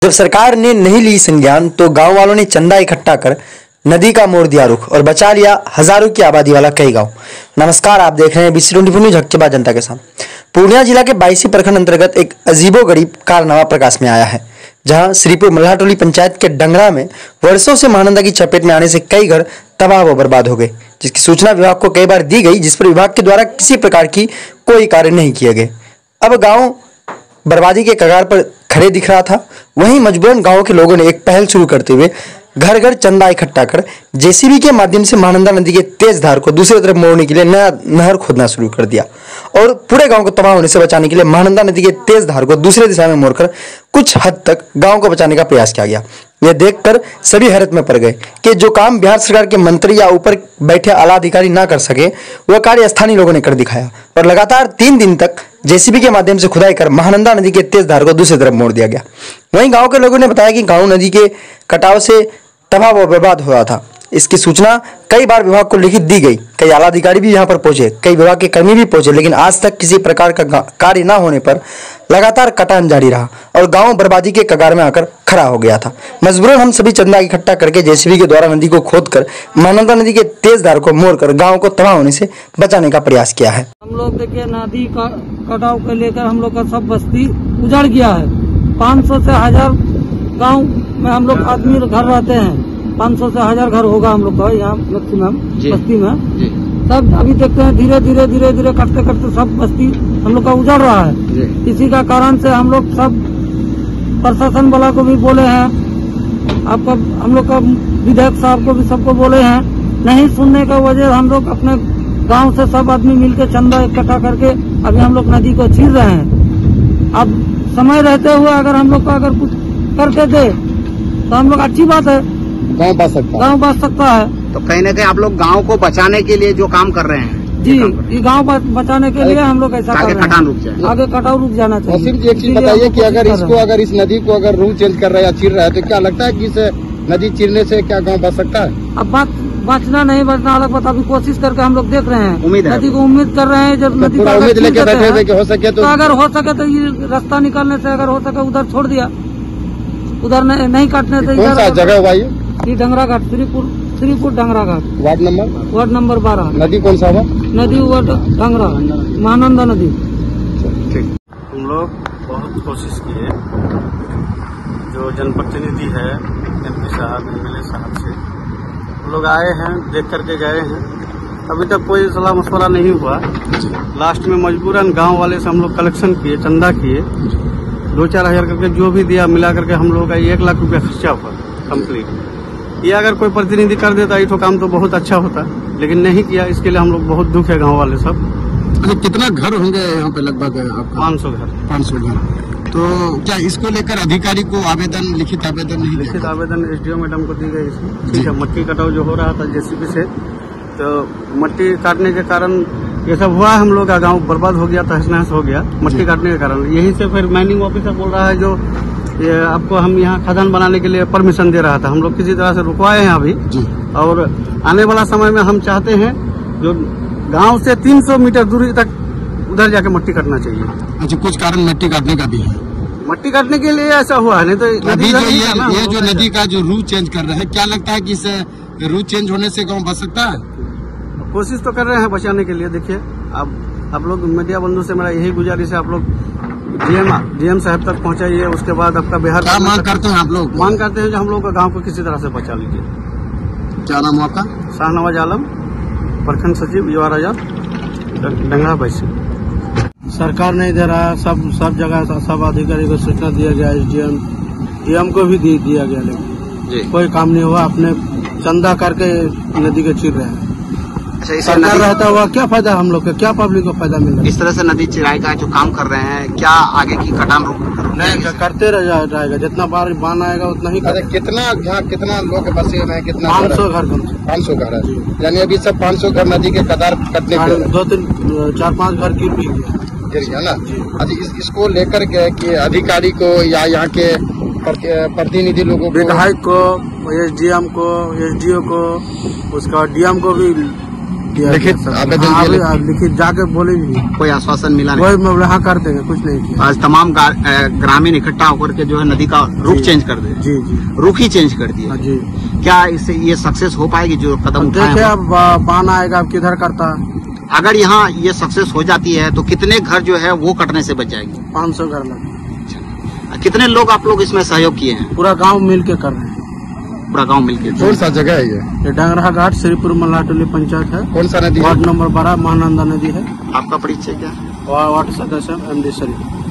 जब सरकार ने नहीं ली संज्ञान तो गांव वालों ने चंदा इकट्ठा कर नदी का मोड़ दिया रुख और बचा लिया हजारों की आबादी वाला कई गांव। नमस्कार, आप देख रहे हैं BC24 न्यूज हक के बाद जनता के साथ। पूर्णिया जिला के 22 प्रखंड अंतर्गत एक अजीबोगरीब कारनामा प्रकाश में आया है, जहां श्रीपुर मल्हाटोली पंचायत के डंगरा में वर्षों से महानंदा की चपेट में आने से कई घर तबाह व बर्बाद हो गए, जिसकी सूचना विभाग को कई बार दी गई, जिस पर विभाग के द्वारा किसी प्रकार की कोई कार्य नहीं किए गए। अब गांव बर्बादी के कगार पर खड़े दिख रहा था। वहीं मजबूरन गांव के लोगों ने एक पहल शुरू करते हुए घर घर चंदा इकट्ठा कर JCB के माध्यम से महानंदा नदी के तेज धार को दूसरी तरफ मोड़ने के लिए नया नहर खोदना शुरू कर दिया और पूरे गांव को तबाह होने से बचाने के लिए महानंदा नदी के तेज धार को दूसरे दिशा में मोड़कर कुछ हद तक गांव को बचाने का प्रयास किया गया। यह देखकर सभी हैरत में पड़ गए कि जो काम बिहार सरकार के मंत्री या ऊपर बैठे आला अधिकारी ना कर सके, वह कार्य स्थानीय लोगों ने कर दिखाया और लगातार 3 दिन तक JCB के माध्यम से खुदाई कर महानंदा नदी के तेज धार को दूसरी तरफ मोड़ दिया गया। वहीं गांव के लोगों ने बताया कि गांव नदी के कटाव से तबाह व बर्बाद हो रहा था। इसकी सूचना कई बार विभाग को लिखित दी गई, कई आला अधिकारी भी यहां पर पहुंचे, कई विभाग के कर्मी भी पहुंचे, लेकिन आज तक किसी प्रकार का कार्य न होने पर लगातार कटान जारी रहा और गांव बर्बादी के कगार में आकर खड़ा हो गया था। मजबूरन हम सभी चंदा इकट्ठा करके JCB के द्वारा नदी को खोदकर महानंदा नदी के तेज धार को मोड़कर गांव को तबाह होने से बचाने का प्रयास किया है। हम लोग देखिए नदी का कटाव को लेकर हम लोग का सब बस्ती उजड़ गया है। 500 से 1000 गांव में हम लोग आदमी घर रहते हैं। 500 से 1000 घर होगा हम लोग का यहाँ मैक्सिमम बस्ती में। सब अभी देखते हैं धीरे धीरे करते सब बस्ती हम लोग का उजड़ रहा है। इसी का कारण से हम लोग सब प्रशासन वाला को भी बोले हैं, आपका हम लोग का विधायक साहब को भी सबको बोले हैं। नहीं सुनने का वजह हम लोग अपने गांव से सब आदमी मिलकर चंदा इकट्ठा करके अभी हम लोग नदी को चीर रहे हैं। अब समय रहते हुए अगर हम लोग को अगर कुछ करके दे तो हम लोग अच्छी बात है, गांव बच सकता है। तो कहीं न कहीं आप लोग गांव को बचाने के लिए जो काम कर रहे हैं जी, ये गांव बचाने के लिए हम लोग ऐसा कर रहे हैं। कटान रुक जाए, आगे कटाव रुक जाना चाहिए। सिर्फ एक चीज बताइए कि अगर इस नदी को अगर रूट चेंज कर रहा है या चीर रहा है तो क्या लगता है कि इस नदी चीरने से क्या गाँव बच सकता है? अब बचना नहीं बचना अलग बात, अभी कोशिश करके हम लोग देख रहे हैं। उम्मीद है, नदी को उम्मीद कर रहे हैं। जब नदी पूरा उम्मीद लेके बैठे हुए कि हो सके तो अगर हो सके तो ये रास्ता निकालने से अगर हो सके उधर छोड़ दिया, उधर नहीं काटने से। कौन सा जगह हुआ ये डंगरा घाट, श्रीपुर डंगरा घाट, वार्ड नंबर 12। नदी कौन सा हुआ? नदी हुआ डंगरा, महानंदा नदी। हम लोग बहुत कोशिश किए, जो जनप्रतिनिधि है MP साहब, MLA साहब से हम लोग आए हैं, देख करके गए हैं। अभी तक कोई सलाह मशवरा नहीं हुआ। लास्ट में मजबूरन गांव वाले से हम लोग कलेक्शन किए, चंदा किए, 2-4 हजार करके जो भी दिया मिला करके हम लोग का 1 लाख रुपया खर्चा हुआ कंप्लीट। ये अगर कोई प्रतिनिधि कर देता ये तो काम तो बहुत अच्छा होता, लेकिन नहीं किया। इसके लिए हम लोग बहुत दुख है गांव वाले सब। अच्छा, कितना घर होंगे यहाँ पे? लगभग 500 घर। 500 घर। तो क्या इसको लेकर अधिकारी को लिखित आवेदन नहीं? लिखित आवेदन SDO मैडम को दी गई इसमें। ठीक है, मट्टी कटाव जो हो रहा था JCB से, तो मट्टी काटने के कारण ये सब हुआ। हम लोग का गाँव बर्बाद हो गया, तहस नहस हो गया मट्टी काटने के कारण। यही से फिर माइनिंग ऑफिसर बोल रहा है जो ये आपको हम यहाँ खदान बनाने के लिए परमिशन दे रहा था, हम लोग किसी तरह से रुकवाए हैं अभी। और आने वाला समय में हम चाहते हैं जो गांव से 300 मीटर दूरी तक उधर जाके मट्टी काटना चाहिए। अच्छा, कुछ कारण मट्टी काटने का भी है? मट्टी काटने के लिए ऐसा हुआ है, नहीं तो अभी जो ये जो नदी का जो रूट चेंज कर रहा है, क्या लगता है कि इस रूट चेंज होने से गाँव बच सकता है? कोशिश तो कर रहे हैं बचाने के लिए। देखिए, अब आप लोग मीडिया बंधु से मेरा यही गुजारिश है, आप लोग DM साहब तक पहुंचाइए। उसके बाद आपका बिहार क्या मांग करते हैं आप लोग? मांग करते हैं जो हम लोग का गाँव को किसी तरह से बचा लीजिए। क्या नाम आपका? शाहनवाज आलम, प्रखंड सचिव, युवा राजा, डंगरा 22। सरकार नहीं दे रहा है, सब जगह सब अधिकारी को सूचना दिया गया, DM को भी दिया गया, लेकिन कोई काम नहीं हुआ। अपने चंदा करके नदी को चीर रहे हैं। सरकार रहता हुआ क्या फायदा हम लोग का, क्या पब्लिक को फायदा मिल रहा है? इस तरह से नदी चिराई का जो काम कर रहे हैं, क्या आगे की कटान नहीं करते रहेगा? जितना बार बाढ़ आएगा उतना ही। कितना लोग बसे हुए हैं? कितना? 500 घर। 500 घर है, यानी अभी सब 500 घर नदी के कतार कटने के 2-4-5 घर गिर गया ना। अच्छा, इसको लेकर के कि अधिकारी को या यहाँ के प्रतिनिधि लोगों को, विधायक को, SDM को, SDO को, उसका DM को भी लिखित आवेदन दिया? लिखित जाके बोले भी कोई आश्वासन मिला नहीं? वही मतलब हाँ कर देंगे, कुछ नहीं किया। आज तमाम ग्रामीण इकट्ठा होकर के जो है नदी का रुख चेंज कर दे, जी जी रुख ही चेंज कर दिया। जी। क्या इससे ये सक्सेस हो पाएगी जो कदम उठाए देखिए हैं? अब बान आएगा, अब किधर करता है। अगर यहाँ ये सक्सेस हो जाती है तो कितने घर जो है वो कटने से बच जाएंगे? 500 घर लगे। कितने लोग आप लोग इसमें सहयोग किए हैं? पूरा गांव मिल के कर रहे हैं। पूरा गांव मिलके? कौन सा जगह है ये डंगरा घाट श्रीपुर मल्लाटोली पंचायत है। कौन सा नदी? वार्ड नंबर 12 महानंदा नदी है। आपका परिचय क्या है? वार्ड सदस्य MD शरीफ।